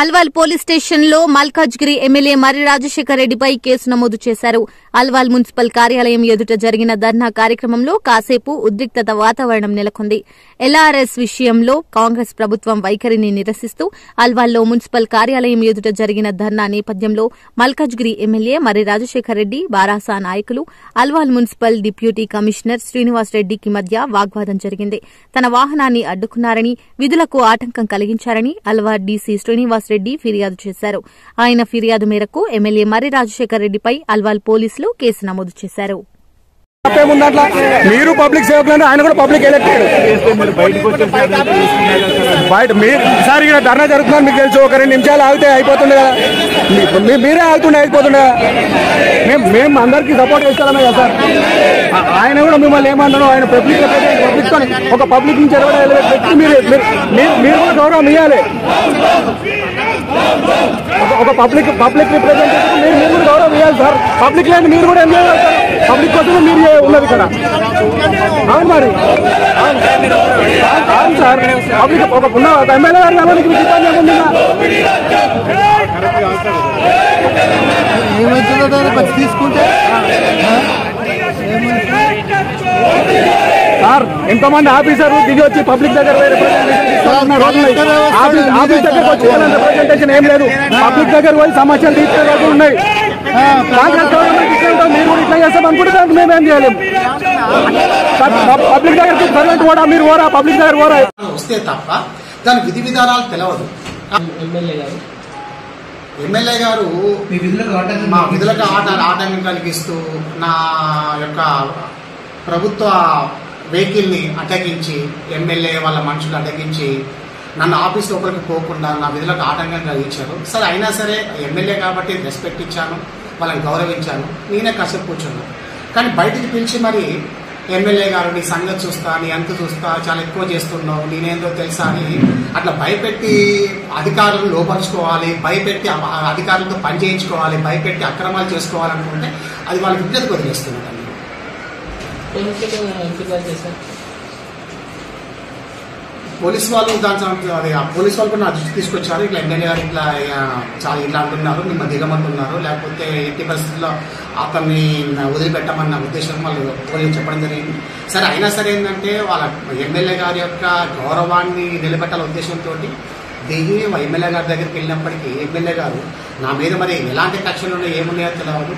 Alwal police స్టేషన్లో Malkajgiri MLA మర్రి రాజశేఖర్ రెడ్డిపై case నమోదు చేశారు. అల్వాల్ మున్సిపల్ కార్యాలయం ఎదుట జరిగిన ధర్నా కార్యక్రమంలో కాసేపు ఉద్రిక్తత వాతావరణం నెలకొంది. ఎల్ఆర్ఎస్ విషయంలో కాంగ్రెస్ ప్రభుత్వం వైఖరిని నిరసిస్తూ అల్వాల్లో మున్సిపల్ కార్యాలయం ఎదుట జరిగిన ధర్నా నేపథ్యంలో మల్కాజ్గిరి ఎమ్మెల్యే మర్రి రాజశేఖర్ రెడ్డి, బారాసా నాయకులు, Alwal municipal deputy commissioner Srinivas రెడ్డికి మధ్య వాగ్వాదం జరిగింది. తన వాహనాన్ని అడ్డుకున్నారని, విధులకు ఆటంకం కలిగించారని అల్వాల్ డీసీ శ్రీనివాస్ రెడ్డి ఫిర్యాదు చేశారు. ఆయన ఫిర్యాదు మేరకు ఎమ్మెల్యే మర్రి రాజశేఖర్ రెడ్డిపై అల్వాల్ పోలీసులు కేసు నమోదు చేశారు. మీరు పబ్లిక్ సేవకులు, ఆయన కూడా పబ్లిక్ ఎలక్టెడ్. బయట ఈసారి ధర్నా జరుగుతున్నారు మీకు తెలుసు. ఒక 2 నిమిషాలు ఆగితే అయిపోతుండే కదా, మీరే అయిపోతుండే. మేము అందరికీ సపోర్ట్ చేస్తారమే కదా సార్. ఆయన కూడా మిమ్మల్ని ఏమన్నాడు, ఆయన పబ్లిక్ ఒక పబ్లిక్ నుంచి పెట్టి మీరు కూడా గౌరవం ఇవ్వాలి. ఒక పబ్లిక్ రిప్రజెంటేటివ్ మీరు కూడా గౌరవం ఇవ్వాలి సార్. పబ్లిక్ లేని మీరు కూడా ఏం చేయాలి? పబ్లిక్ కోసం మీరు ఉన్నది ఇక్కడ. అవును మరి, అవును సార్. పబ్లిక్ ఒక ఎమ్మెల్యే గారు కాబట్టి మీకు ఇబ్బంది ఏముంది? ఏమవుతుందో తీసుకుంటే సార్, ఎంతో మంది ఆఫీసర్లు దిగి వచ్చి పబ్లిక్ దగ్గర ఆఫీస్ దగ్గరకు వచ్చి రిప్రజెంటేషన్ ఏం లేదు. పబ్లిక్ దగ్గర పోయి సమస్యలు తీసుకునే రోజులు ఉన్నాయి. కాంగ్రెస్ గవర్నమెంట్ ఇట్లా మీరు కూడా ఇట్లా చేస్తాం అనుకుంటే దానికి మేమేం చేయలేము. పబ్లిక్ దగ్గర సర్వెంట్ కూడా మీరు ఓరా, పబ్లిక్ దగ్గర ఓరా వస్తే తప్ప దాని విధి విధానాలు తెలవదు. ఎమ్మెల్యే గారు మా విధులకు ఆటంకం కలిగిస్తూ నా యొక్క ప్రభుత్వ వెహికల్ని అడ్డగించి, ఎమ్మెల్యే వాళ్ళ మనుషులు అడ్డగించి నన్ను ఆఫీస్ లోపలికి పోకుండా నా విధులకు ఆటంకం కలిగించారు. సరే, అయినా సరే ఎమ్మెల్యే కాబట్టి రెస్పెక్ట్ ఇచ్చాను, వాళ్ళని గౌరవించాను. నేనే కాసేపు కూర్చున్నాను. కానీ బయటికి పిలిచి మరి ఎమ్మెల్యే గారు నీ సంగతి చూస్తా, నీ అంత చూస్తా, చాలా ఎక్కువ చేస్తున్నావు, నేనేందో తెలుసా అని అట్లా భయపెట్టి అధికారులను లోపరుచుకోవాలి, భయపెట్టి అధికారులతో పని చేయించుకోవాలి, భయపెట్టి అక్రమాలు చేసుకోవాలనుకుంటే అది వాళ్ళకి విజ్ఞతకు వదిలేస్తున్నారు. పోలీస్ వాళ్ళు పోలీస్ వాళ్ళు కూడా నా దృష్టి తీసుకొచ్చారు. ఇట్లా ఎమ్మెల్యే గారు ఇట్లా చాలా ఇట్లా అంటున్నారు, మిమ్మల్ని దిగమంటున్నారు, లేకపోతే ఎట్టి పరిస్థితుల్లో అతన్ని వదిలిపెట్టమన్న ఉద్దేశం వాళ్ళు పోలీసు చెప్పడం జరిగింది. సరే, అయినా సరే ఏంటంటే వాళ్ళ ఎమ్మెల్యే గారి యొక్క గౌరవాన్ని నిలబెట్టాల ఉద్దేశంతో దిగి ఎమ్మెల్యే గారి దగ్గరికి వెళ్ళినప్పటికీ ఎమ్మెల్యే గారు నా మీద మరి ఎలాంటి కక్షలు ఏమున్నాయో తెలియదు.